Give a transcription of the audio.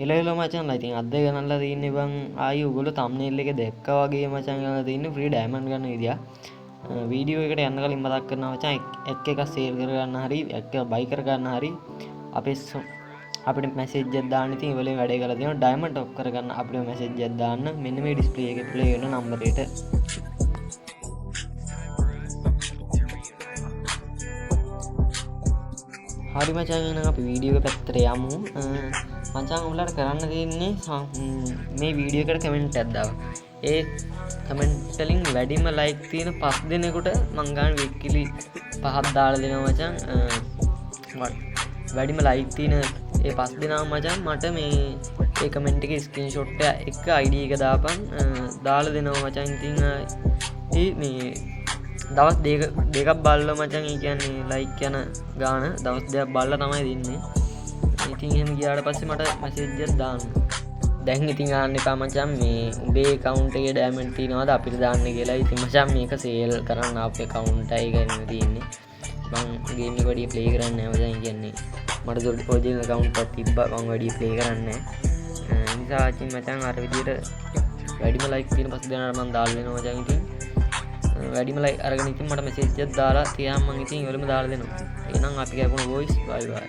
හෙල හෙල මචං ඉතින් අද ගනනලා තින්නේ බං ආයි ඔයගොල්ලෝ thumbnail එකේ දැක්කා වගේ මචං ගනනලා තින්නේ ෆ්‍රී ඩයමන්ඩ් ගන්න විදිය. වීඩියෝ එකට යන්න කලින් මතක් කරනවා මචං එකක් සේල් කරගන්න හරි එක බයි කරගන්න හරි අපේ අපිට මැසේජ් එකක් දාන්න ඉතින් ඉවලෙන් වැඩේ කරලා තියෙනවා. ඩයමන්ඩ් ඔක් කරගන්න අපිට මැසේජ් එකක් දාන්න මෙන්න මේ ඩිස්ප්ලේ එකේ ප්ලේ වෙන නම්බරයට. හරි මචං එහෙනම් අපි වීඩියෝ එක පැත්තට යමු. මචං උඹලට කරන්න තියෙන්නේ මේ වීඩියෝ එකට කමෙන්ට් එකක් දාන්න. ඒ කමෙන්ට් වලින් වැඩිම ලයික් තියෙන 5 දෙනෙකුට මං ගන්න විකිලි 5ක් දාලා දෙනවා මචං. වැඩිම ලයික් තියෙන ඒ 5 දෙනාම මචං මට මේ ඒ කමෙන්ට් එකේ ස්ක්‍රීන්ෂොට් එක ID එක දාපන් දාලා දෙනවා මචං. ඉතින් මේ දවස් දෙකක් බලලා මචං ඒ කියන්නේ ලයික් යන ගාන දවස් දෙකක් බලලා තමයි දෙන්නේ. ඉතින් එහෙම ගියාට පස්සේ මට මැසේජ් එකක් දාන්න. දැන් ඉතින් ආන්න එපා මචං මේ උඹේ account එකේ ඩයමන්ඩ් තියනවාද අපිට දාන්න කියලා. ඉතින් මචං මේක සේල් කරන්න අපේ account එකයි ගන්න තියෙන්නේ. මං ගේම් එක වැඩි ප්ලේ කරන්නේ නැහැ මචං. කියන්නේ මට ඔරිජිනල් account එකක් තිබ්බා මං වැඩි ප්ලේ කරන්නේ නැහැ. ඒ නිසා ඉතින් මචං අර විදියට වැඩිම ලයික් තියෙන පස්සේ දෙනාට මං දාලා දෙනවා මචං. ඉතින් වැඩිම ලයික් අරගෙන ඉතින් මට මැසේජ් එකක් දාලා තියාම මං ඉතින් ඉවලම දාලා දෙනවා. එහෙනම් අපි කියපුවා වොයිස් බයි බයි.